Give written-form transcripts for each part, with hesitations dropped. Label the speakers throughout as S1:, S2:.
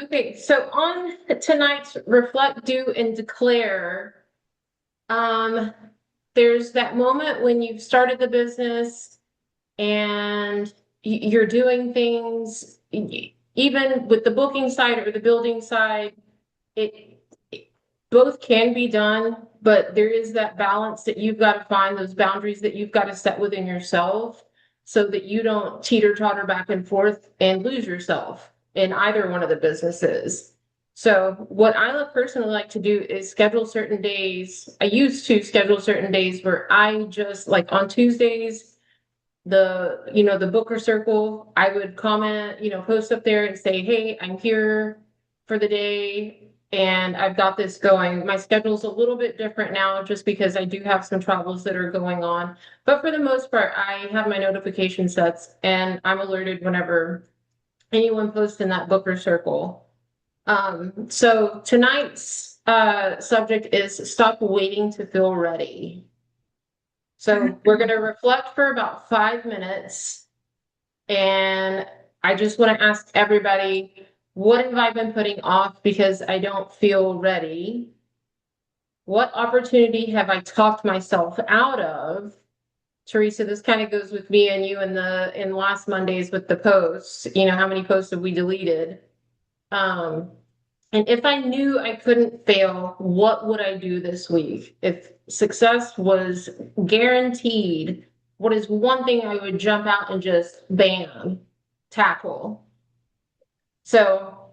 S1: Okay, so on tonight's Reflect, Do, and Declare, um, there's that moment when you've started the business and you're doing things, even with the booking side or the building side, it both can be done, but there is that balance that you've got to find, those boundaries that you've got to set within yourself so that you don't teeter-totter back and forth and lose yourself in either one of the businesses. So what I personally like to do is schedule certain days. I used to schedule certain days where I just like on Tuesdays, the Booker Circle, I would comment, post up there and say, hey, I'm here for the day and I've got this going. My schedule's a little bit different now just because I do have some travels that are going on. But for the most part, I have my notification sets and I'm alerted whenever anyone posts in that Booker Circle. So tonight's subject is stop waiting to feel ready. So we're going to reflect for about 5 minutes. And I just want to ask everybody, what have I been putting off because I don't feel ready? What opportunity have I talked myself out of? Teresa, this kind of goes with me and you in last Mondays with the posts. How many posts have we deleted? Um, and if I knew I couldn't fail, what would I do this week? If success was guaranteed, what is one thing I would jump out and just bam, tackle? So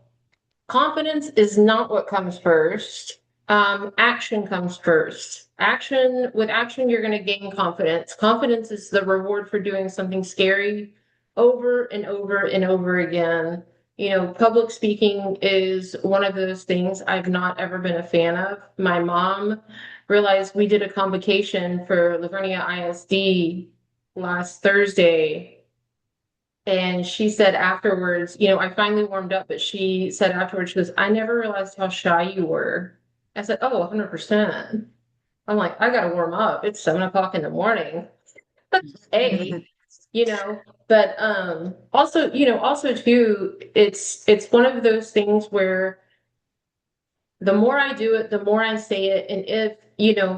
S1: confidence is not what comes first. Action comes first. With action, you're going to gain confidence. Confidence is the reward for doing something scary over and over and over again. Public speaking is one of those things I've not ever been a fan of. My mom realized we did a convocation for Livonia ISD last Thursday. And she said afterwards, I finally warmed up, but she said afterwards, she goes, I never realized how shy you were. I said, oh, 100%. I'm like, I got to warm up. It's 7 o'clock in the morning. Hey, you know, but also too, it's one of those things where the more I do it, the more I say it. And if,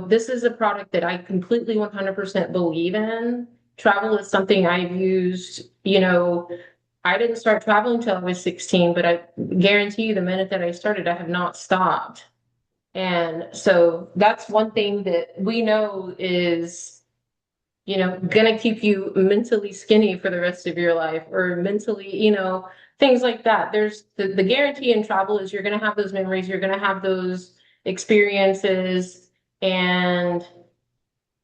S1: this is a product that I completely 100% believe in, travel is something I've used, I didn't start traveling until I was 16, but I guarantee you the minute that I started, I have not stopped. And so that's one thing that we know is, gonna keep you mentally skinny for the rest of your life or mentally, things like that. There's the guarantee in travel is you're gonna have those memories, you're gonna have those experiences, and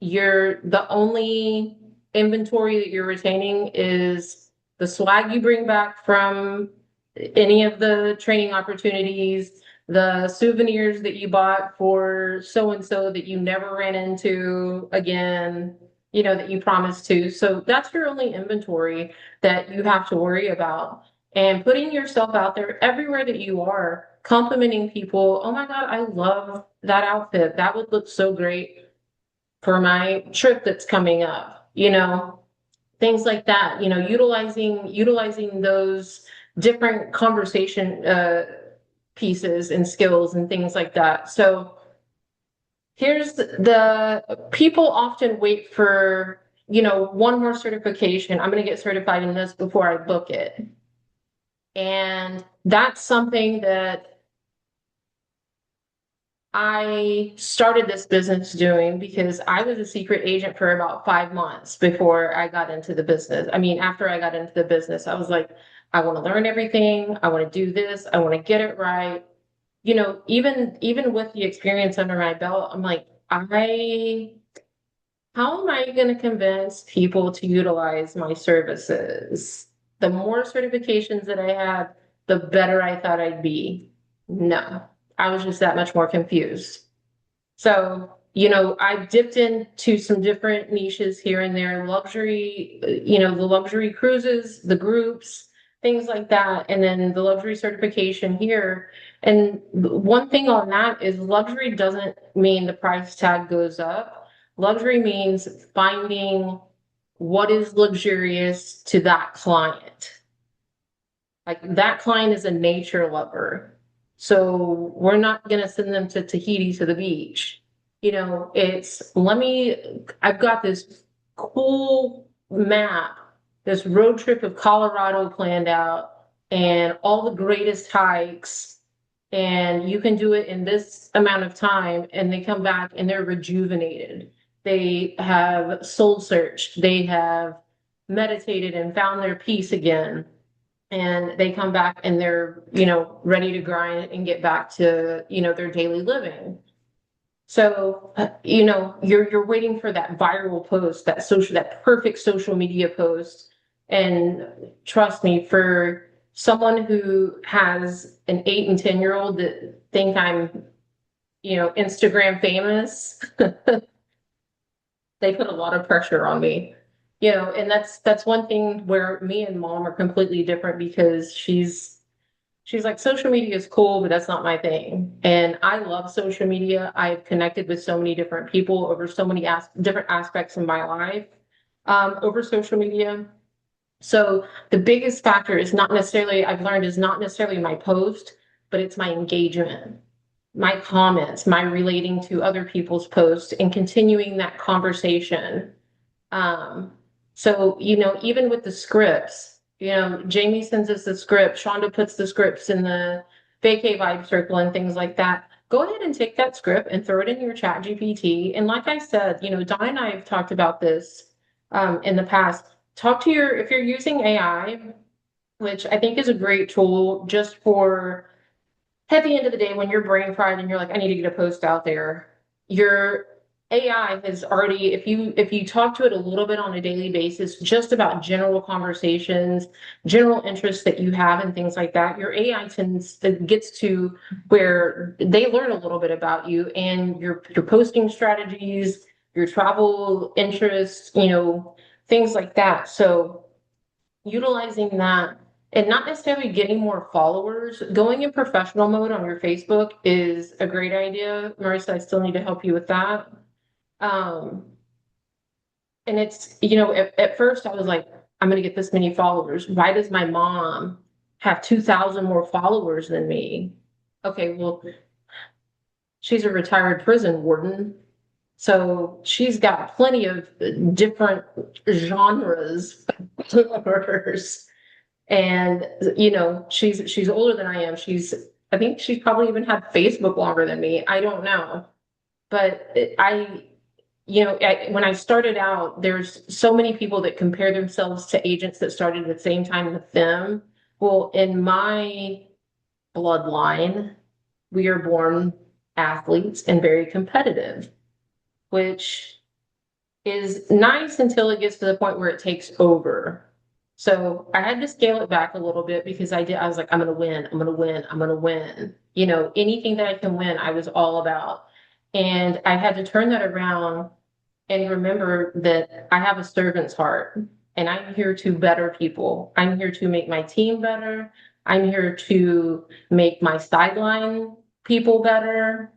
S1: the only inventory that you're retaining is the swag you bring back from any of the training opportunities, the souvenirs that you bought for so and so that you never ran into again, that you promised to. So that's your only inventory that you have to worry about. And putting yourself out there everywhere that you are, complimenting people. Oh my God, I love that outfit. That would look so great for my trip that's coming up, things like that, utilizing those different conversation pieces and skills and things like that. So here's the people often wait for, one more certification. I'm going to get certified in this before I book it. And that's something that I started this business doing because I was a secret agent for about 5 months before I got into the business. I mean, after I got into the business, I was like, I want to learn everything. I want to do this. I want to get it right. Even with the experience under my belt, I'm like, how am I going to convince people to utilize my services? The more certifications that I had, the better I thought I'd be. No, I was just that much more confused. So, I dipped into some different niches here and there, luxury, the luxury cruises, the groups, things like that, and then the luxury certification here. And one thing on that is luxury doesn't mean the price tag goes up. Luxury means finding what is luxurious to that client. Like that client is a nature lover. So we're not going to send them to Tahiti to the beach. You know, I've got this cool map, this road trip of Colorado planned out and all the greatest hikes. And you can do it in this amount of time. And they come back and they're rejuvenated. They have soul searched. They have meditated and found their peace again, and they come back and they're, ready to grind and get back to, their daily living. So, you're waiting for that viral post, that perfect social media post. And trust me, for someone who has an 8 and 10-year-old that think I'm, Instagram famous, they put a lot of pressure on me. And that's one thing where me and mom are completely different, because she's like, social media is cool, but that's not my thing. And I love social media. I've connected with so many different people over so many different aspects in my life, over social media. So the biggest factor is not necessarily, I've learned, is not necessarily my post, but it's my engagement, my comments, my relating to other people's posts and continuing that conversation. So, even with the scripts, Jamie sends us the script, Shonda puts the scripts in the vacay vibe circle and things like that. Go ahead and take that script and throw it in your chat GPT. And like I said, Don and I have talked about this in the past. If you're using AI, which I think is a great tool just for at the end of the day, when you're brain fried and you're like, I need to get a post out there, your AI has already, if you talk to it a little bit on a daily basis, just about general conversations, general interests that you have and things like that, your AI gets to where they learn a little bit about you and your posting strategies, your travel interests, things like that. So utilizing that and not necessarily getting more followers, going in professional mode on your Facebook is a great idea. Marissa, I still need to help you with that. Um, and it's, at first I was like, I'm going to get this many followers. Why does my mom have 2,000 more followers than me? Okay, well, she's a retired prison warden. So she's got plenty of different genres of hers. And she's older than I am. I think she's probably even had Facebook longer than me. I don't know. But when I started out, there's so many people that compare themselves to agents that started at the same time with them. Well, in my bloodline, we are born athletes and very competitive, which is nice until it gets to the point where it takes over. So I had to scale it back a little bit, because I was like, I'm going to win. I'm going to win. I'm going to win. Anything that I can win, I was all about. And I had to turn that around and remember that I have a servant's heart, and I'm here to better people. I'm here to make my team better. I'm here to make my sideline people better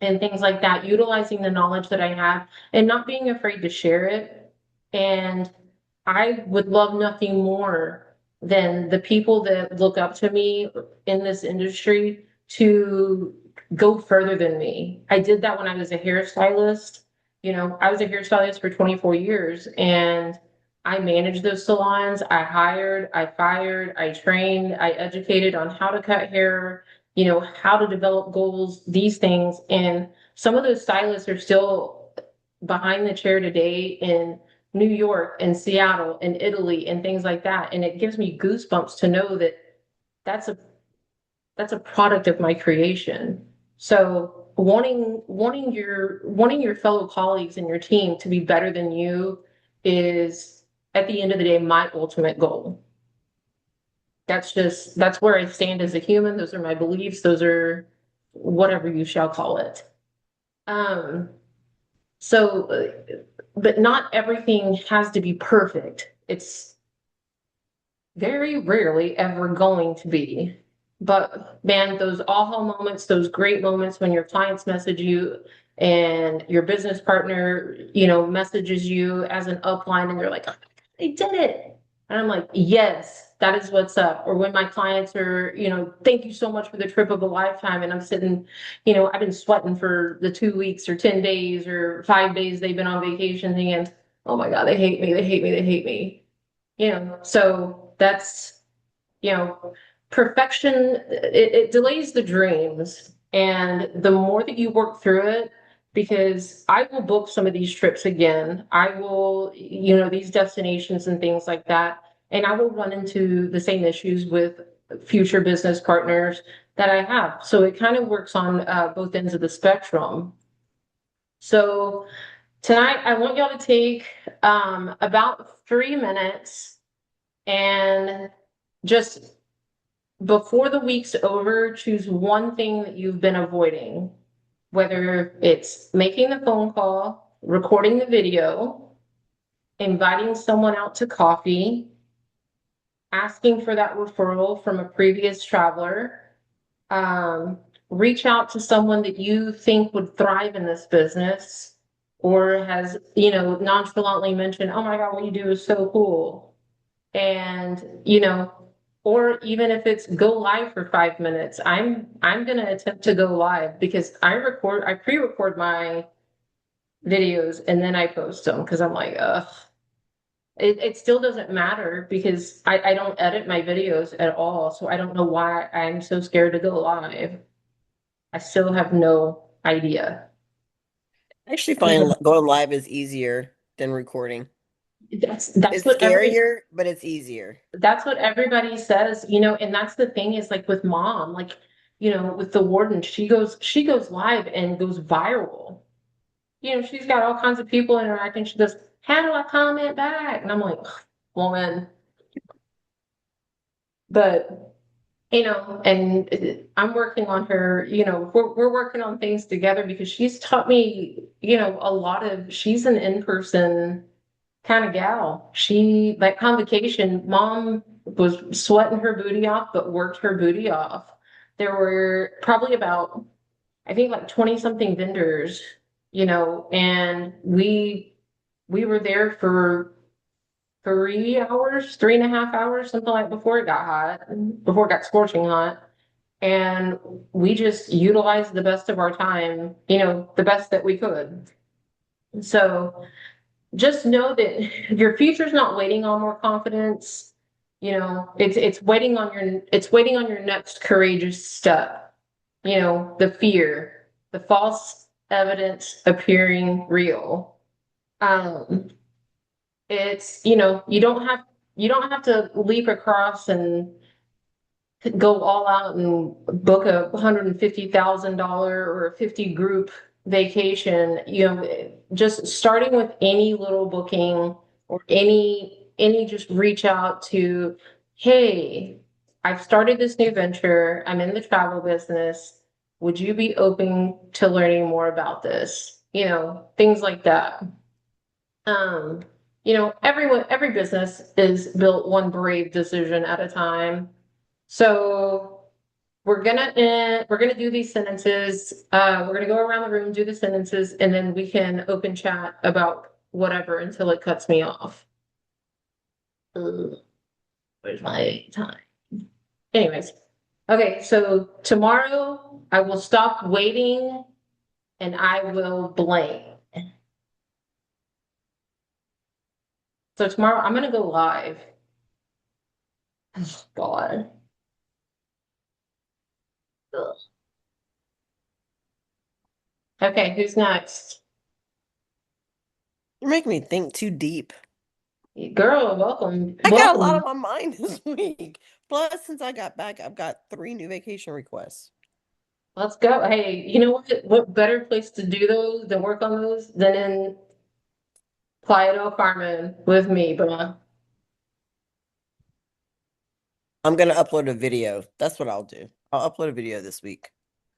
S1: and things like that, utilizing the knowledge that I have and not being afraid to share it. And I would love nothing more than the people that look up to me in this industry to go further than me. I did that when I was a hairstylist. I was a hairstylist for 24 years, and I managed those salons. I hired, I fired, I trained, I educated on how to cut hair, how to develop goals, these things. And some of those stylists are still behind the chair today in New York and Seattle and Italy and things like that. And it gives me goosebumps to know that that's a product of my creation. So wanting your fellow colleagues and your team to be better than you is, at the end of the day, my ultimate goal. That's where I stand as a human. Those are my beliefs. Those are whatever you shall call it. So, but not everything has to be perfect. It's very rarely ever going to be. But man, those aha moments, those great moments when your clients message you and your business partner, messages you as an upline, and they're like, oh, they did it. And I'm like, yes, that is what's up. Or when my clients are, thank you so much for the trip of a lifetime. And I'm sitting, I've been sweating for the 2 weeks or 10 days or 5 days they've been on vacation thinking, oh my God, they hate me, they hate me, they hate me. So that's, you know, perfection, it delays the dreams. And the more that you work through it, because I will book some of these trips again, I will, these destinations and things like that. And I will run into the same issues with future business partners that I have. So it kind of works on both ends of the spectrum. So tonight, I want y'all to take about 3 minutes and just before the week's over, choose one thing that you've been avoiding, whether it's making the phone call, recording the video, inviting someone out to coffee, asking for that referral from a previous traveler, um, reach out to someone that you think would thrive in this business or has, nonchalantly mentioned, oh my God, what you do is so cool. And, or even if it's go live for 5 minutes, I'm gonna attempt to go live because I pre-record my videos and then I post them because I'm like, ugh. It still doesn't matter because I don't edit my videos at all. So I don't know why I'm so scared to go live. I still have no idea.
S2: I actually find going live is easier than recording.
S1: That's
S2: It's
S1: what every
S2: scarier, but it's easier.
S1: That's what everybody says, and that's the thing is like with mom, like, with the warden, she goes live and goes viral. She's got all kinds of people interacting. She goes, how do I comment back? And I'm like, woman, but and I'm working on her, we're working on things together because she's taught me, she's an in-person kind of gal. That convocation, mom was sweating her booty off, but worked her booty off. There were probably about, I think like 20 something vendors, and we were there for 3 hours, 3.5 hours, something like before it got hot, before it got scorching hot. And we just utilized the best of our time, the best that we could. So just know that your future's not waiting on more confidence. It's waiting on your next courageous step. The fear, the false evidence appearing real. Um, it's you don't have to leap across and go all out and book a $150,000 or a 50 group vacation, just starting with any little booking or any just reach out to, hey, I've started this new venture. I'm in the travel business. Would you be open to learning more about this? Things like that. Um, every business is built one brave decision at a time. So we're gonna do these sentences. We're gonna go around the room, do the sentences, and then we can open chat about whatever until it cuts me off. Ugh, where's my time? Anyways, okay, so tomorrow I will stop waiting and I will blank. So tomorrow I'm gonna go live. Oh, God. Ugh. Okay, who's next?
S2: You're making me think too deep.
S1: Girl, welcome,
S2: I got a lot on
S1: welcome.
S2: my mind this week. Plus, since I got back, I've got 3 new vacation requests.
S1: Let's go. Hey, you know what? What better place to do those than work on those than in Playa del Carmen with me, bro.
S2: I'm gonna upload a video. That's what I'll do. I'll upload a video this week.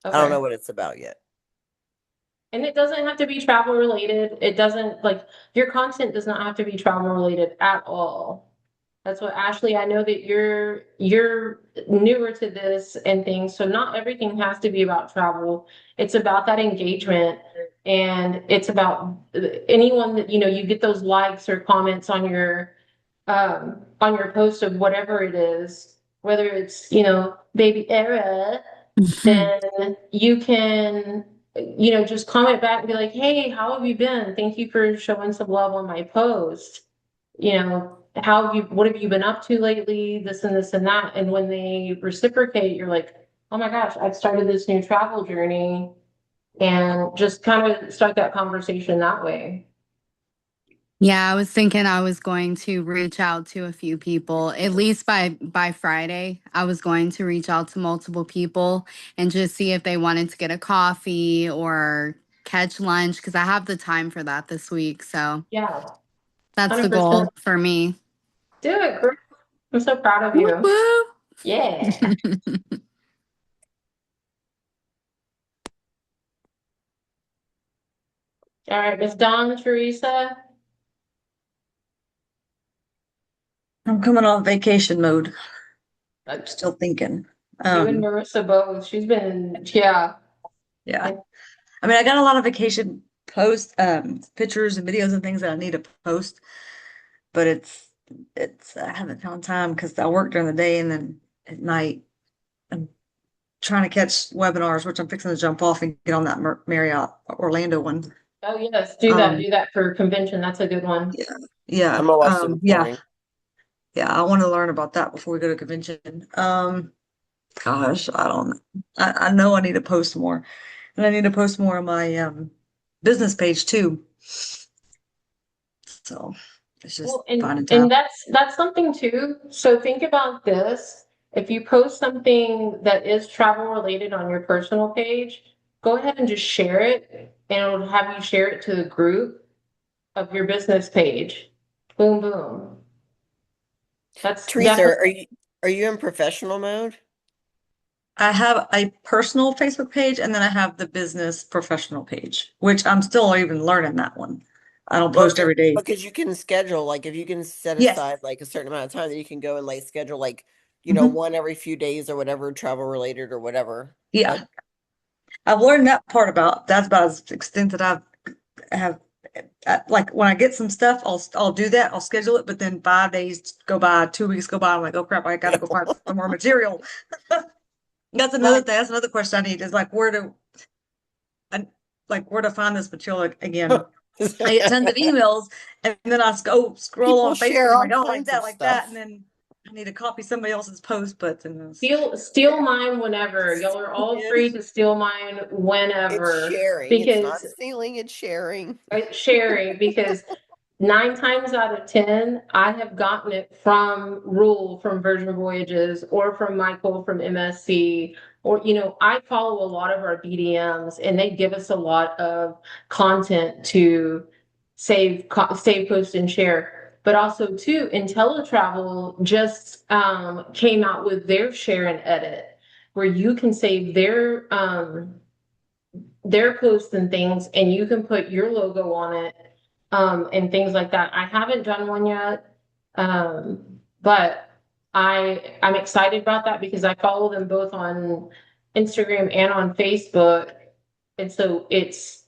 S2: I don't know
S1: Okay.
S2: what it's about yet.
S1: And it doesn't have to be travel related. It doesn't like your content does not have to be travel related at all. That's what Ashley, I know that you're newer to this and things, so not everything has to be about travel. It's about that engagement and it's about anyone that you get those likes or comments on on your post of whatever it is, whether it's, baby era, then you can, just comment back and be like, hey, how have you been? Thank you for showing some love on my post. What have you been up to lately? This and this and that. And when they reciprocate, you're like, oh my gosh, I've started this new travel journey, and just kind of start that conversation that way.
S3: Yeah, I was thinking I was going to reach out to a few people, at least by Friday. I was going to reach out to multiple people and just see if they wanted to get a coffee or catch lunch because I have the time for that this week. So
S1: Yeah,
S3: that's the
S1: 100%.
S3: goal for me.
S1: Do it, girl. I'm so proud of
S3: Woo
S1: you.
S3: woo.
S1: Yeah. All right, Miss Dawn, Teresa.
S4: I'm coming off vacation mode.
S1: Uh,
S4: I'm still thinking.
S1: You and Marissa both. She's been, yeah.
S4: Yeah. I mean, I got a lot of vacation posts, pictures and videos and things that I need to post, but I haven't found time because I work during the day and then at night I'm trying to catch webinars, which I'm fixing to jump off and get on that Marriott Orlando one.
S1: Oh, yes, do that.
S4: Um,
S1: Do that for convention. That's a good one.
S4: yeah.
S2: I'm gonna watch the
S4: Yeah.
S2: recording.
S4: Yeah. I want to learn about that before we go to convention. Gosh, I don't know. I know I need to post more. And I need to post more on my business page too. So it's just
S1: Well,
S4: finding time.
S1: and that's something too. So think about this. If you post something that is travel related on your personal page, go ahead and just share it, and it'll have you share it to the group of your business page. Boom, boom. That's
S2: Teresa, are you in professional mode?
S4: I have a personal Facebook page and then I have the business professional page, which I'm still even learning that one. I don't post every day.
S2: Because you can schedule, like if you can set
S4: Yes.
S2: aside like a certain amount of time that you can go and like schedule like,
S4: Mhm.
S2: one every few days or whatever, travel related or whatever.
S4: Yeah. I've learned that part that's about as extent that have like when I get some stuff, I'll do that. I'll schedule it, but then 5 days go by, 2 weeks go by. I'm like, oh crap, I gotta go find some more material. That's another thing. That's another question I need is like where to find this material again. I get tons of emails and then I go scroll
S2: People
S4: on Facebook.
S2: share
S4: I'm
S2: all
S4: like, oh,
S2: kinds of
S4: like that.
S2: stuff.
S4: And then I need to copy somebody else's post, but then
S1: steal mine whenever. Y'all are all free to steal mine whenever.
S2: It's sharing. It's not stealing, it's sharing.
S1: Sharing, because 9 times out of 10, I have gotten it from Rule from Virgin Voyages or from Michael from MSC, or, I follow a lot of our BDMs and they give us a lot of content to save, post and share. But also too, IntelliTravel just came out with their share and edit, where you can save their posts and things, and you can put your logo on it, and things like that. I haven't done one yet, but I'm excited about that because I follow them both on Instagram and on Facebook, and so it's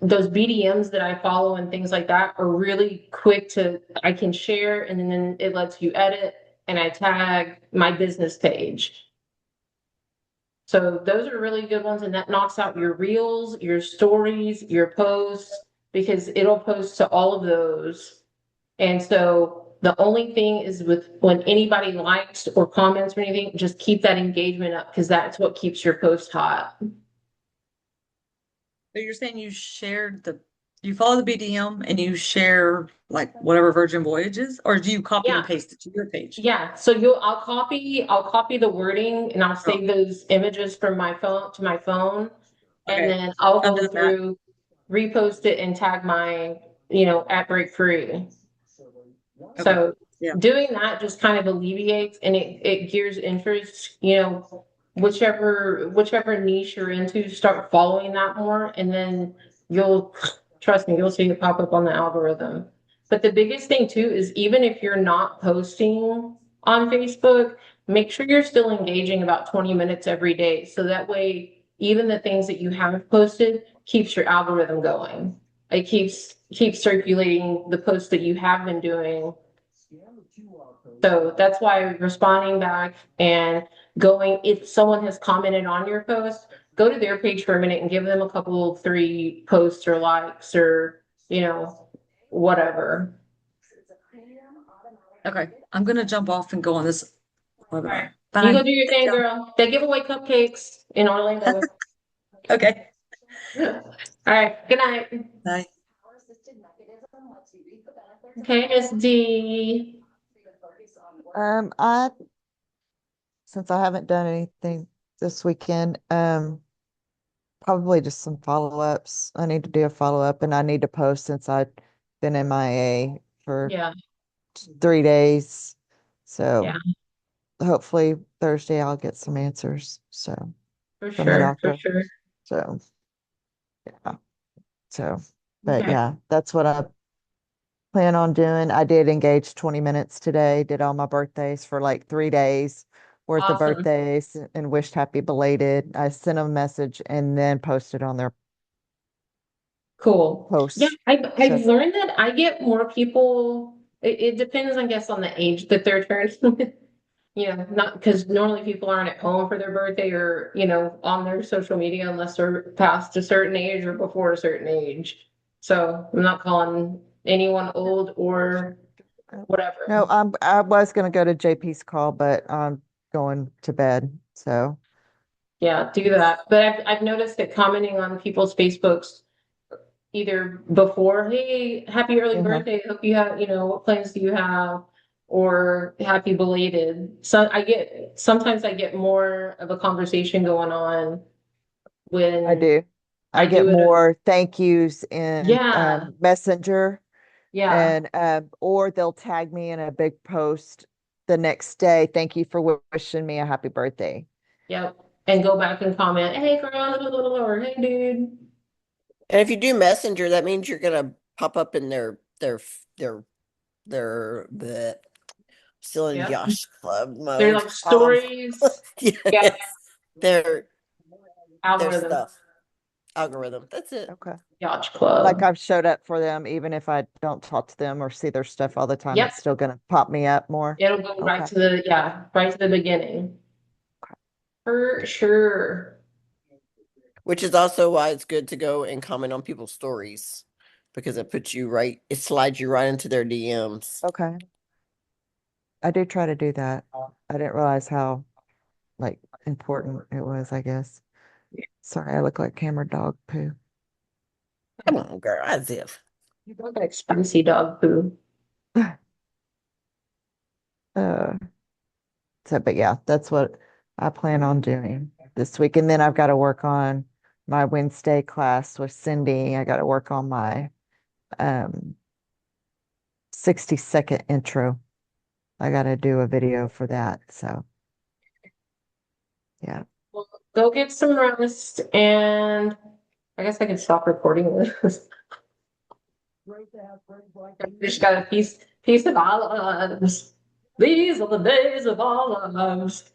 S1: those BDMs that I follow and things like that are really quick to I can share, and then it lets you edit, and I tag my business page. So those are really good ones, and that knocks out your reels, your stories, your posts, because it'll post to all of those. And so the only thing is with when anybody likes or comments or anything, just keep that engagement up because that's what keeps your post hot.
S4: So you're saying you follow the BDM and you share like whatever Virgin Voyages, or do you copy and paste it to your page?
S1: Yeah. So I'll copy the wording and I'll save those images from my phone to my phone.
S4: Okay.
S1: And then I'll go through, repost it and tag my, at Break Free.
S4: Okay.
S1: So
S4: Yeah.
S1: doing that just kind of alleviates and it gears interest, whichever niche you're into, start following that more, and then trust me, you'll see it pop up on the algorithm. But the biggest thing too is even if you're not posting on Facebook, make sure you're still engaging about 20 minutes every day. So that way, even the things that you have posted keeps your algorithm going. It keeps circulating the posts that you have been doing. So that's why responding back and going, if someone has commented on your post, go to their page for a minute and give them a couple, 3 posts or likes or, whatever.
S4: Okay, I'm gonna jump off and go on this
S1: All right.
S4: webinar.
S1: You go
S4: Bye.
S1: do your thing, girl. They give away cupcakes in Orlando.
S4: Okay.
S1: All right. Good night.
S4: Bye.
S1: Okay, Miss D.
S5: I since I haven't done anything this weekend, probably just some follow-ups. I need to do a follow-up and I need to post since I've been MIA for
S1: Yeah,
S5: 3 days.
S1: yeah,
S5: So hopefully Thursday I'll get some answers. So
S1: for
S5: from the
S1: sure, for
S5: doctor.
S1: sure.
S5: So yeah. So but
S1: Okay.
S5: yeah, that's what I plan on doing. I did engage 20 minutes today, did all my birthdays for like 3 days worth of
S1: Awesome.
S5: birthdays and wished happy belated. I sent them a message and then posted on their
S1: Cool. Yeah,
S5: posts.
S1: I've
S5: So
S1: learned that I get more people. It depends, I guess, on the age that they're turning. Not because normally people aren't at home for their birthday or, on their social media unless they're past a certain age or before a certain age. So I'm not calling anyone old or whatever.
S5: no, I was gonna go to JP's call, but I'm going to bed. So
S1: Yeah, do that. But I've noticed that commenting on people's Facebooks either before, hey, happy early
S5: uh-huh.
S1: birthday, hope you have, what plans do you have? Or happy belated. So sometimes I get more of a conversation going on
S5: I
S1: when
S5: do. I
S1: I
S5: get
S1: do it.
S5: more thank yous in
S1: Yeah,
S5: Messenger
S1: yeah,
S5: and or they'll tag me in a big post the next day. Thank you for wishing me a happy birthday.
S1: yep. And go back and comment, hey girl, or hey dude.
S2: And if you do Messenger, that means you're gonna pop up in their still in
S1: Yep.
S2: Yosh Club
S1: They're
S2: mode.
S1: like stories. Yeah,
S2: Yes, their
S1: algorithm.
S2: stuff algorithm. That's it.
S5: Okay.
S1: Yacht
S5: Like
S1: Club.
S5: I've showed up for them, even if I don't talk to them or see their stuff all the time,
S1: Yep.
S5: it's still gonna pop me up more.
S1: It'll go right
S5: Okay.
S1: to right to the beginning. For sure.
S2: Which is also why it's good to go and comment on people's stories because it slides you right into their DMs.
S5: Okay. I do try to do that. I didn't realize how like important it was, I guess. Sorry, I look like camera dog poo.
S2: Come on, girl, as if.
S1: You look like spicy dog poo.
S5: Uh, but yeah, that's what I plan on doing this week. And then I've got to work on my Wednesday class with Cindy. I got to work on my 60-second intro. I got to do a video for that. So yeah.
S1: Well, go get some rest, and I guess I can stop recording this. Just got a piece of olives. These are the days of olives.